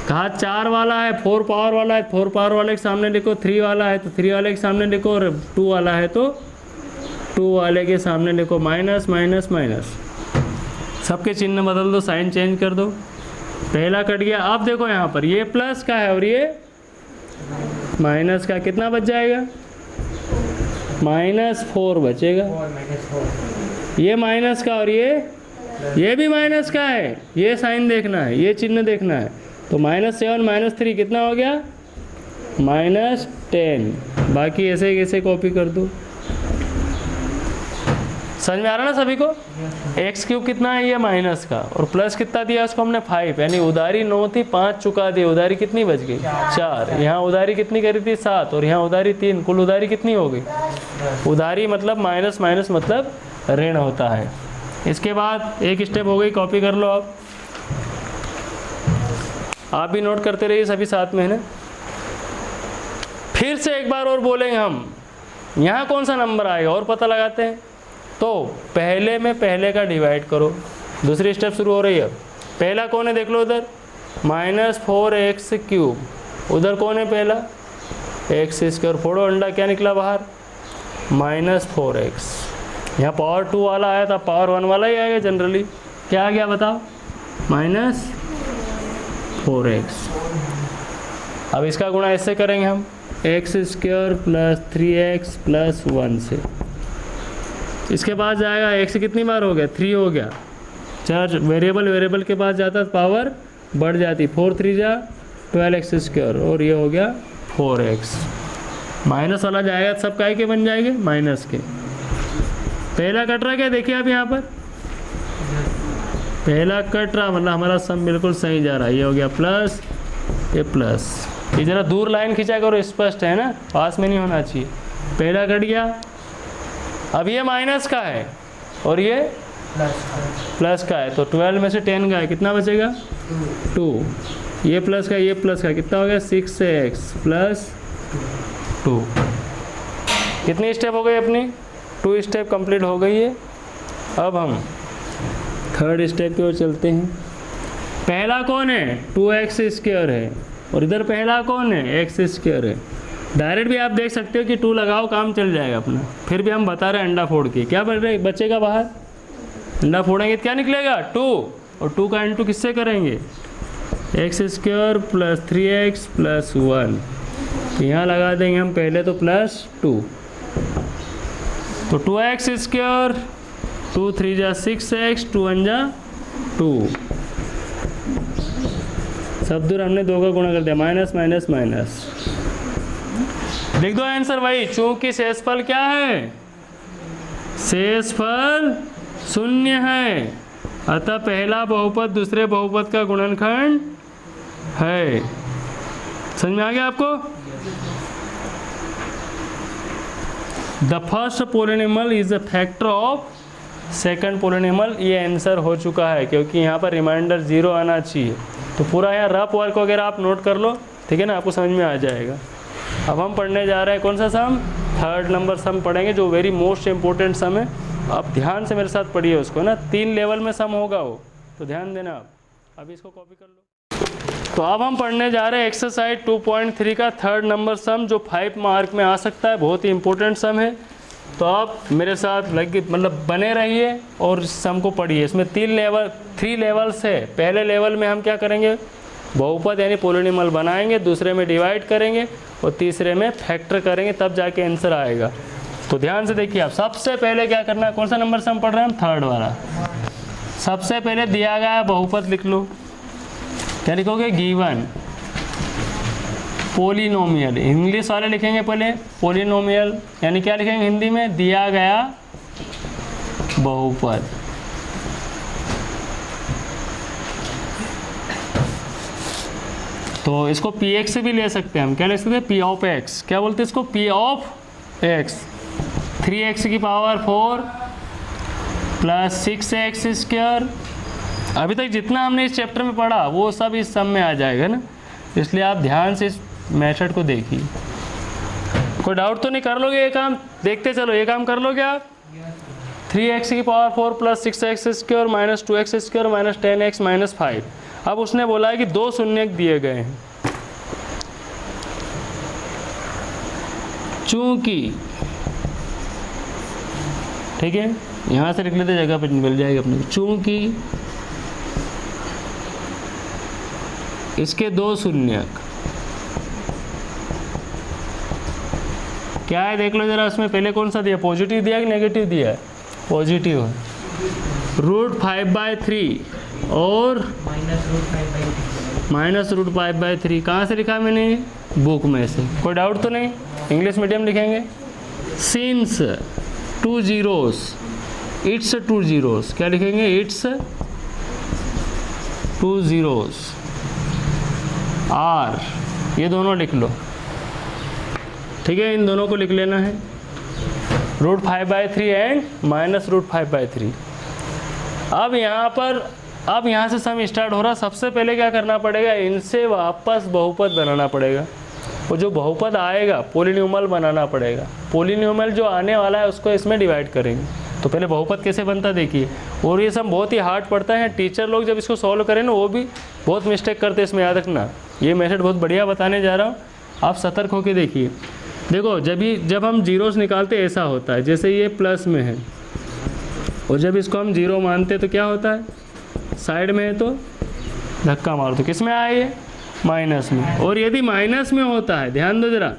Speaker 1: कहा 4 वाला है, 4 पावर वाला है, 4 पावर वाले के सामने लिखो, 3 वाला है तो 3 वाले के सामने लिखो, और 2 वाला है तो 2 वाले के सामने लिखो। माइनस माइनस माइनस, सबके चिन्ह बदल दो, साइन चेंज कर दो। पहला कट गया। अब देखो यहाँ पर ये प्लस का है और ये माइनस का, कितना बच जाएगा? -4 बचेगा। ये माइनस का और ये भी माइनस का है, ये साइन देखना है, ये चिन्ह देखना है। तो -7 -3 कितना हो गया? -10। बाकी ऐसे कैसे कॉपी कर दूँ? समझ में आ रहा ना सभी को? x³ कितना है? ये माइनस का, और प्लस कितना दिया उसको हमने 5, यानी उधारी 9 थी, 5 चुका दी, उधारी कितनी बच गई? 4। यहाँ उधारी कितनी करी थी? 7, और यहाँ उधारी 3, कुल उधारी कितनी हो गई? उधारी मतलब माइनस माइनस मतलब ऋण होता है। इसके बाद एक स्टेप हो गई, कॉपी कर लो आप भी नोट करते रहिए सभी साथ में, है ना। फिर से एक बार और बोलेंगे हम, यहाँ कौन सा नंबर आएगा और पता लगाते हैं। तो पहले में पहले का डिवाइड करो, दूसरी स्टेप शुरू हो रही है। पहला कौन है देख लो उधर, -4x³। उधर कौन है पहला? x²। फोड़ो अंडा, क्या निकला बाहर? -4x। यहाँ पावर 2 वाला आया था, पावर 1 वाला ही आएगा जनरली। क्या आ गया बताओ? -4x। अब इसका गुणा ऐसे करेंगे हम, x² + 3x + 1 से। इसके पास जाएगा, x कितनी बार हो गया? 3 हो गया। 4 वेरिएबल के पास जाता तो पावर बढ़ जाती, 4 3 जा 12x², और ये हो गया 4x। माइनस वाला जाएगा तो सब काय के बन जाएंगे? माइनस के। पहला कट रहा क्या? देखिए आप यहाँ पर पहला कट रहा, मतलब हमारा सम बिल्कुल सही जा रहा है। ये हो गया प्लस, ये प्लस। ये जरा दूर लाइन खींचा करो, स्पष्ट है ना, पास में नहीं होना चाहिए। पहला कट गया। अब ये माइनस का है और ये प्लस का है, तो 12 में से 10 गया, कितना बचेगा? 2। ये प्लस का, ये प्लस का, कितना हो गया? 6x + 2। कितनी स्टेप हो गई अपनी? 2 स्टेप कंप्लीट हो गई है। अब हम थर्ड स्टेप की ओर चलते हैं। पहला कौन है? 2x² है, और इधर पहला कौन है? x² है। डायरेक्ट भी आप देख सकते हो कि 2 लगाओ, काम चल जाएगा अपना। फिर भी हम बता रहे हैं अंडा फोड़ के, क्या बचेगा बाहर? अंडा फोड़ेंगे तो क्या निकलेगा? 2, और 2 का इंटू किससे करेंगे? x² + 3x + 1। यहाँ लगा देंगे हम पहले तो +2, तो 2x², 2 3 जा 6x, 2 1 जा 2। सब दूर हमने 2 का गुणा कर दिया, माइनस माइनस माइनस। लिख दो आंसर भाई, चूंकि शेषफल क्या है? शेषफल 0 है, अतः पहला बहुपद दूसरे बहुपद का गुणनखंड है। समझ में आ गया आपको? The first polynomial is a factor of second polynomial. ये आंसर हो चुका है, क्योंकि यहाँ पर रिमाइंडर 0 आना चाहिए। तो पूरा यहाँ रफ वर्क वगैरह आप नोट कर लो, ठीक है ना, आपको समझ में आ जाएगा। अब हम पढ़ने जा रहे हैं कौन सा सम? थर्ड नंबर सम पढ़ेंगे, जो वेरी मोस्ट इंपॉर्टेंट सम है। आप ध्यान से मेरे साथ पढ़िए उसको ना, 3 लेवल में सम होगा वो, तो ध्यान देना आप। अभी इसको कॉपी कर लो। तो अब हम पढ़ने जा रहे हैं एक्सरसाइज 2.3 का थर्ड नंबर सम, जो 5 मार्क में आ सकता है, बहुत ही इंपॉर्टेंट सम है। तो आप मेरे साथ मतलब बने रहिए और सम को पढ़िए। इसमें 3 लेवल्स है। पहले लेवल में हम क्या करेंगे? बहुपद यानी पोलिनोमियल बनाएंगे, दूसरे में डिवाइड करेंगे, और तीसरे में फैक्टर करेंगे, तब जाके आंसर आएगा। तो ध्यान से देखिए आप, सबसे पहले क्या करना है? कौन सा नंबर सम पढ़ रहे हैं हम? थर्ड वाला। सबसे पहले दिया गया बहुपद लिख लो। क्या लिखोगे? Given polynomial. इंग्लिश वाले लिखेंगे पहले पोलिनोमियल, यानी क्या लिखेंगे हिंदी में? दिया गया बहुपद। तो इसको px से भी ले सकते हैं हम। क्या ले सकते हैं? p of x। क्या बोलते हैं इसको? p of x। 3x की पावर 4 प्लस 6x स्क्वायर। अभी तक जितना हमने इस चैप्टर में पढ़ा वो सब इस सम में आ जाएगा ना, इसलिए आप ध्यान से इस मेथड को देखिए। कोई डाउट तो नहीं? कर लोगे ये काम? देखते चलो, ये काम कर लोगे आप? 3x की power 4 plus 6x square minus 2x square minus 10x minus 5। अब उसने बोला है कि 2 शून्यक दिए गए हैं, चूंकि, ठीक है, यहाँ से लिख लेते, जगह पे मिल जाएगी अपने को। चूंकि इसके 2 शून्यक क्या है देख लो जरा। उसमें पहले कौन सा दिया? पॉजिटिव दिया कि नेगेटिव दिया है? पॉजिटिव है। √5/3 और -√5/3 कहाँ से लिखा मैंने? बुक में से। कोई डाउट तो नहीं? इंग्लिश मीडियम लिखेंगे। सिंस 2 zeros इट्स 2 zeros, क्या लिखेंगे? इट्स 2 zeros आर, ये दोनों लिख लो, ठीक है, इन दोनों को लिख लेना है। √5/3 एंड -√5/3। अब यहाँ पर, अब यहाँ से सम स्टार्ट हो रहा। सबसे पहले क्या करना पड़ेगा? इनसे वापस बहुपद बनाना पड़ेगा, और जो बहुपद आएगा पॉलिनॉमियल बनाना पड़ेगा। पॉलिनॉमियल जो आने वाला है उसको इसमें डिवाइड करेंगे। तो पहले बहुपद कैसे बनता देखिए। और ये सब बहुत ही हार्ड पड़ता है, टीचर लोग जब इसको सॉल्व करें ना वो भी बहुत मिस्टेक करते हैं, इसमें याद रखना। ये मेथड बहुत बढ़िया बताने जा रहा हूँ, आप सतर्क होकर देखिए। देखो जब हम जीरोस निकालते ऐसा होता है, जैसे ये प्लस में है और जब इसको हम जीरो मानते तो क्या होता है? साइड में है तो धक्का मार दो, किस में आए? ये माइनस में। और यदि माइनस में होता है, ध्यान दो जरा,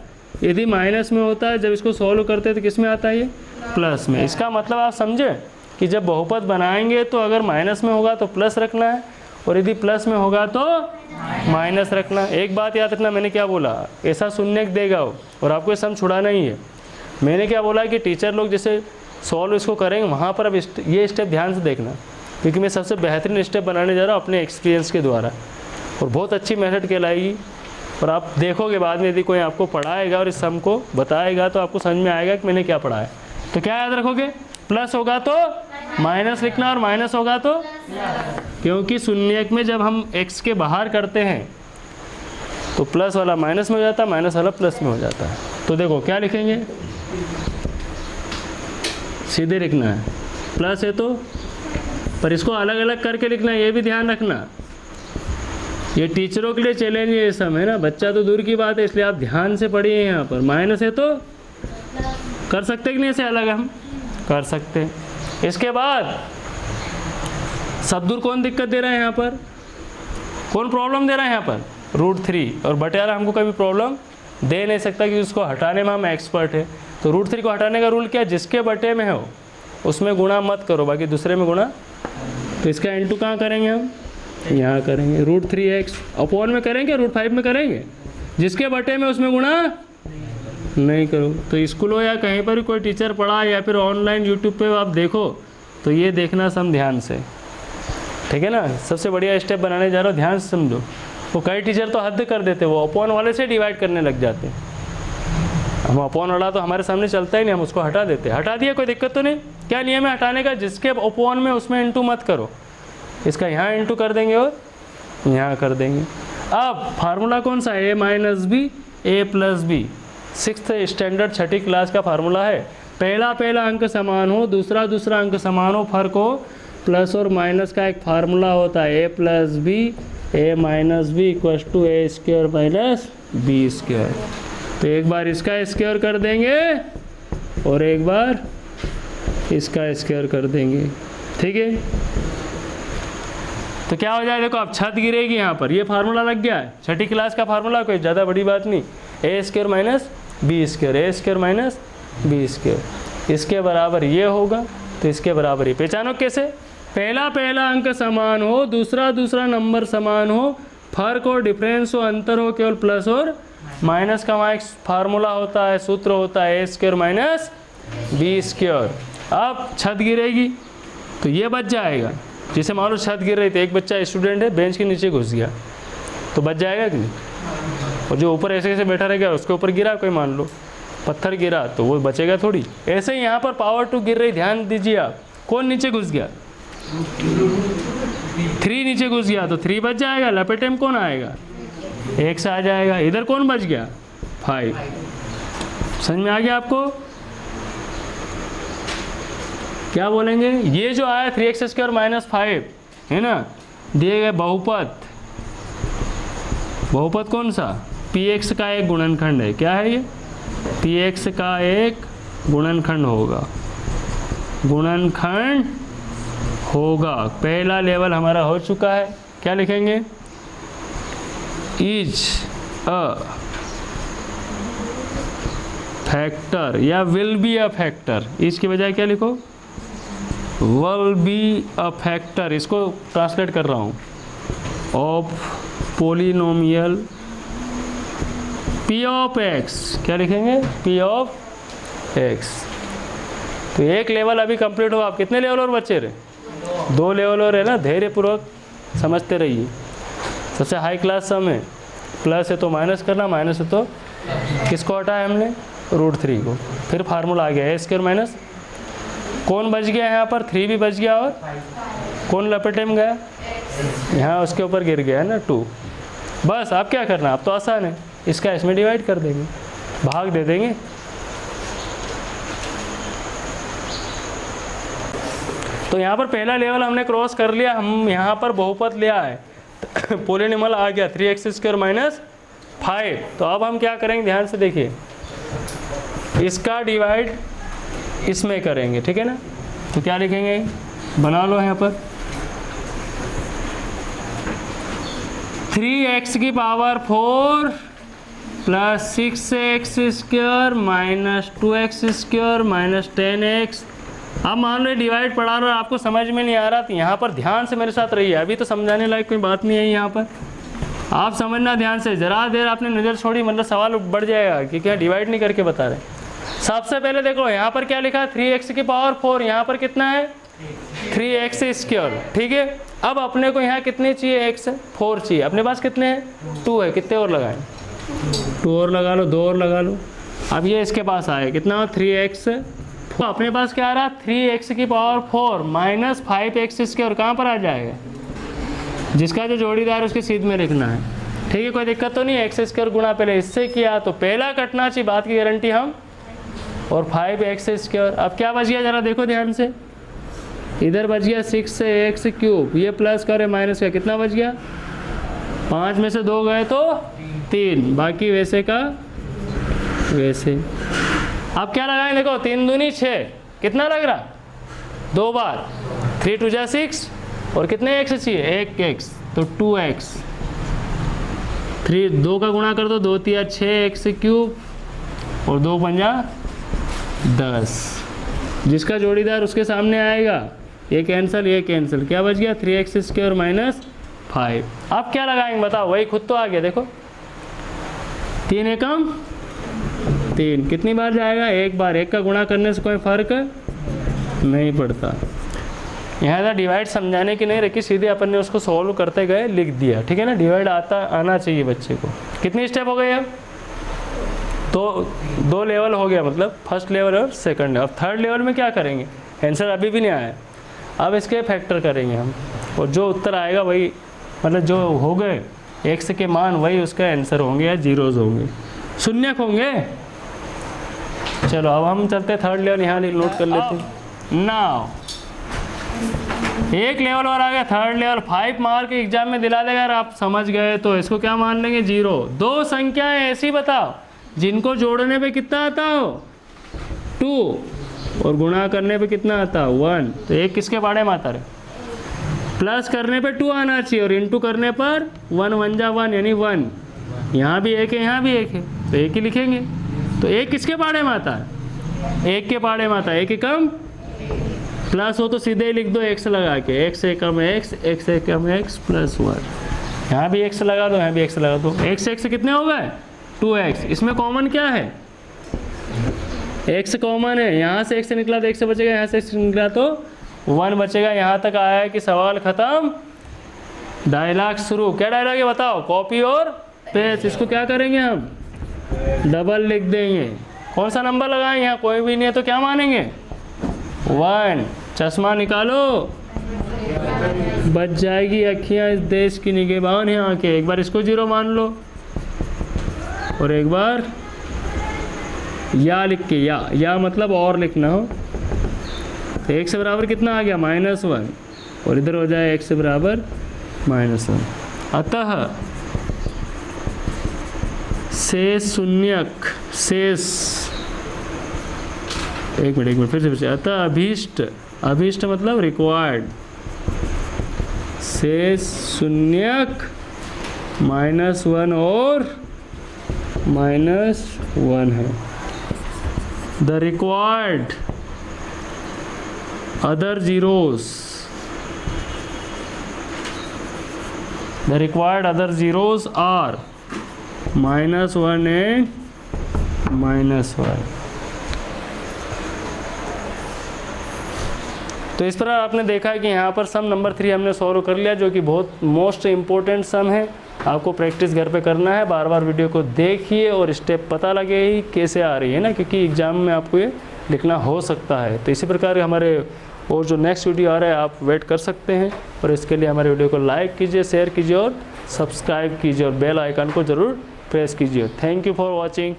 Speaker 1: यदि माइनस में होता है जब इसको सॉल्व करते हैं तो किस में आता है? ये प्लस में। इसका मतलब आप समझे कि जब बहुपद बनाएंगे तो अगर माइनस में होगा तो प्लस रखना है, और यदि प्लस में होगा तो माइनस रखना। एक बात याद रखना, मैंने क्या बोला? ऐसा शून्यक देगा वो, और आपको ये सम छुड़ाना ही है। मैंने क्या बोला कि टीचर लोग जैसे सॉल्व इसको करेंगे वहाँ पर अब ये स्टेप ध्यान से देखना, क्योंकि मैं सबसे बेहतरीन स्टेप बनाने जा रहा हूँ अपने एक्सपीरियंस के द्वारा, और बहुत अच्छी मेथड कहलाएगी। और आप देखोगे बाद में यदि कोई आपको पढ़ाएगा और इस सम को बताएगा तो आपको समझ में आएगा कि मैंने क्या पढ़ा है। तो क्या याद रखोगे? प्लस होगा तो माइनस लिखना, और माइनस होगा तो, क्योंकि शून्यक में जब हम x के बाहर करते हैं तो प्लस वाला माइनस में हो जाता है, माइनस वाला प्लस में हो जाता है। तो देखो क्या लिखेंगे? सीधे लिखना है, प्लस है तो, पर इसको अलग अलग करके लिखना है, ये भी ध्यान रखना। ये टीचरों के लिए चैलेंज है ये सब, है ना। बच्चा तो दूर की बात है, इसलिए आप ध्यान से पढ़िए। यहाँ पर माइनस है तो कर सकते कि नहीं? ऐसे अलग हम कर सकते हैं। इसके बाद सबदूर कौन दिक्कत दे रहा है यहाँ पर? कौन प्रॉब्लम दे रहा है यहाँ पर? √3। और बटे वाला हमको कभी प्रॉब्लम दे नहीं सकता, क्योंकि उसको हटाने में हम एक्सपर्ट है। तो √3 को हटाने का रूल क्या? जिसके बटे में हो उसमें गुणा मत करो, बाकी दूसरे में गुणा। तो इसका इंटू कहाँ करेंगे हम? यहाँ करेंगे। √3x अपॉन में करेंगे, √5 में करेंगे। जिसके बटे में उसमें गुणा नहीं करो। तो स्कूल हो या कहीं पर भी कोई टीचर पढ़ा, या फिर ऑनलाइन यूट्यूब पे आप देखो, तो ये देखना सम ध्यान से, ठीक है ना। सबसे बढ़िया स्टेप बनाने जा रहा हूँ, ध्यान से समझो। वो कई टीचर तो हद कर देते, वो अपॉन वाले से डिवाइड करने लग जाते। हम अपॉन वाला तो हमारे सामने चलता ही नहीं, हम उसको हटा देते। हटा दिया, कोई दिक्कत तो नहीं। क्या नियम है हटाने का? जिसके अपॉन में उसमें इंटू मत करो, इसका यहाँ इंटू कर देंगे और यहाँ कर देंगे। अब फार्मूला कौन सा है? a-b a+b, 6th स्टैंडर्ड 6ठी क्लास का फार्मूला है। पहला अंक समान हो, दूसरा अंक समान हो, फर्क हो, प्लस और माइनस का एक फार्मूला होता है a+b a-b = a² - b²। तो एक बार इसका स्क्वायर कर देंगे और एक बार इसका स्क्वायर कर देंगे, ठीक है। तो क्या हो जाए? देखो अब छत गिरेगी यहाँ पर, ये फार्मूला लग गया है, 6ठी क्लास का फार्मूला, कोई ज़्यादा बड़ी बात नहीं। a² - b², a² - b², इसके बराबर ये होगा, तो इसके बराबर ये। पहचानो कैसे? पहला अंक समान हो, दूसरा नंबर समान हो, फर्क हो, डिफरेंस हो, अंतर हो, केवल प्लस और माइनस का वहाँ एक फार्मूला होता है, सूत्र होता है a² - b²। अब छत गिरेगी तो ये बच जाएगा। जैसे मान लो छत गिर रही थी, एक बच्चा स्टूडेंट है बेंच के नीचे घुस गया, तो बच जाएगा कि नहीं? और जो ऊपर ऐसे बैठा रह गया उसके ऊपर गिरा कोई, मान लो, पत्थर गिरा तो वो बचेगा थोड़ी। ऐसे ही यहाँ पर पावर 2 गिर रही, ध्यान दीजिए आप, कौन नीचे घुस गया? 3 नीचे घुस गया तो 3 बच जाएगा, लपेटे में कौन आएगा? x आ जाएगा। इधर कौन बच गया? 5। समझ में आ गया आपको? क्या बोलेंगे? ये जो आया 3x² - 5 है ना, दिए गए बहुपद, बहुपद कौन सा? px का एक गुणनखंड है। क्या है ये? px का एक गुणनखंड होगा, गुणनखंड होगा। पहला लेवल हमारा हो चुका है। क्या लिखेंगे? इज अ फैक्टर या will be a factor. Is की बजाय क्या लिखो? Will be a factor. इसको ट्रांसलेट कर रहा हूँ। Of polynomial p of x। क्या लिखेंगे? p of x। तो एक लेवल अभी कंप्लीट हुआ। आप कितने लेवल और बचे रहे? 2 लेवल और है ना। धैर्यपूर्वक समझते रहिए। सबसे हाई क्लास सम है, प्लस है तो माइनस करना, माइनस है तो किसको हटाया हमने? √3 को। फिर फार्मूला आ गया a² - कौन बच गया यहाँ पर? 3 भी बच गया, और कौन लपेटे में गया? यहाँ उसके ऊपर गिर गया है ना 2। बस आप क्या करना, आप तो आसान है, इसका इसमें डिवाइड कर देंगे, भाग दे देंगे। तो यहाँ पर पहला लेवल हमने क्रॉस कर लिया। हम यहाँ पर बहुपद लिया है पोलिनोमियल आ गया 3x² - 5। तो अब हम क्या करेंगे, ध्यान से देखिए, इसका डिवाइड इसमें करेंगे, ठीक है ना। तो क्या लिखेंगे? बना लो यहाँ पर 3x की पावर 4 + 6x² - 2x² - 10x। अब मान लो डिवाइड पढ़ा रहा, आपको समझ में नहीं आ रहा तो यहाँ पर ध्यान से मेरे साथ रहिए। अभी तो समझाने लायक कोई बात नहीं है यहाँ पर, आप समझना ध्यान से। ज़रा देर आपने नज़र छोड़ी मतलब सवाल बढ़ जाएगा कि क्या डिवाइड नहीं करके बता रहे। सबसे पहले देखो यहाँ पर क्या लिखा? 3x की पावर 4। यहाँ पर कितना है? 3x²। ठीक है। अब अपने को यहाँ कितने चाहिए? x 4 चाहिए। अपने पास कितने हैं? 2 है। कितने और लगाएं? 2 और लगा लो, 2 और लगा लो। अब ये इसके पास आए कितना? 3x। तो अपने पास क्या आ रहा? 3x की पावर 4 - 5x²। कहाँ पर आ जाएगा? जिसका जो जोड़ीदार उसके सीध में लिखना है। ठीक है, कोई दिक्कत तो नहीं है। x² गुणा पहले इससे किया तो पहला कटना चाहिए, बात की गारंटी हम। और 5x²। अब क्या बच गया जरा देखो ध्यान से, इधर बच गया 6x³। ये प्लस करे माइनस का कितना बच गया? 5 में से 2 गए तो 3, बाकी वैसे का वैसे। अब क्या लगाएं? देखो 3 दूनी 6, कितना लग रहा? 2 बार। 3 × 2 = 6 और कितने x चाहिए? 1x तो 2x। 2 का गुणा कर दो, 2 × 3 = 6x³ और 2 × 5 = 10। जिसका जोड़ीदार उसके सामने आएगा, ये कैंसिल, ये कैंसिल। क्या बच गया? 3x² - 5। अब क्या लगाएंगे बताओ? वही खुद तो आ गया। देखो 3 एकम 3, कितनी बार जाएगा? 1 बार। 1 का गुणा करने से कोई फर्क नहीं पड़ता। यहाँ था डिवाइड समझाने की नहीं रखी, सीधे अपन ने उसको सॉल्व करते गए, लिख दिया। ठीक है ना। डिवाइड आना चाहिए बच्चे को। कितनी स्टेप हो गए अब? तो 2 लेवल हो गया, मतलब फर्स्ट लेवल और सेकंड लेवल। अब थर्ड लेवल में क्या करेंगे? आंसर अभी भी नहीं आया, अब इसके फैक्टर करेंगे हम, और जो उत्तर आएगा वही, मतलब जो हो गए x के मान वही उसका आंसर होंगे या जीरोज होंगे, शून्यक होंगे। चलो अब हम चलते हैं थर्ड लेवल, यहाँ नोट कर लेते हैं। नाउ एक लेवल और आ गया, थर्ड लेवल। 5 मार्क एग्जाम में दिला देगा। अगर आप समझ गए तो इसको क्या मान लेंगे? 0। 2 संख्याएं ऐसी बताओ जिनको जोड़ने पे कितना आता हो? 2 और गुणा करने पे कितना आता? 1। तो एक किसके बारे में आता है? प्लस करने पे 2 आना चाहिए और इंटू करने पर 1 × 1 = 1 यानी 1। यहाँ भी 1 है, यहाँ भी 1 है, तो 1 ही लिखेंगे। तो 1 किसके बारे में आता है? 1 के बारे में आता है। 1 एकम प्लस हो तो सीधे ही लिख दो x लगा के, x एकम x, x एकम x + 1। यहाँ भी x लगा दो, यहाँ भी x लगा दो। x कितने हो गए? 2x। इसमें कॉमन क्या है? x कॉमन है। यहाँ से x निकला तो x से बचेगा, यहाँ से x निकला तो 1 बचेगा। यहाँ तक आया है कि सवाल खत्म, डायलॉग शुरू। क्या डायलॉग है बताओ? कॉपी और पेस्ट। इसको क्या करेंगे हम? डबल लिख देंगे। कौन सा नंबर लगाएं, यहाँ कोई भी नहीं है तो क्या मानेंगे 1। चश्मा निकालो, बच जाएगी अखियाँ इस देश की निगहबान है आंखें। एक बार इसको 0 मान लो और एक बार या लिख के, या मतलब और लिखना हो। तो 1 से बराबर कितना आ गया -1 और इधर हो जाए 1 से बराबर -1। अतः शेष शून्यक, शेष, एक मिनट फिर से। अतः अभीष्ट मतलब रिक्वायर्ड, शेष शून्यक -1 और -1 है। The required other zeros, the required other zeros are -1 and -1। तो इस तरह आपने देखा कि यहाँ पर सम नंबर 3 हमने सॉल्व कर लिया, जो कि बहुत मोस्ट इम्पोर्टेंट सम है। आपको प्रैक्टिस घर पे करना है, बार बार वीडियो को देखिए और स्टेप पता लगे ही कैसे आ रही है ना, क्योंकि एग्ज़ाम में आपको ये लिखना हो सकता है। तो इसी प्रकार हमारे और जो नेक्स्ट वीडियो आ रहा है आप वेट कर सकते हैं, और इसके लिए हमारे वीडियो को लाइक कीजिए, शेयर कीजिए और सब्सक्राइब कीजिए और बेल आइकन को ज़रूर प्रेस कीजिए। Thank you for watching.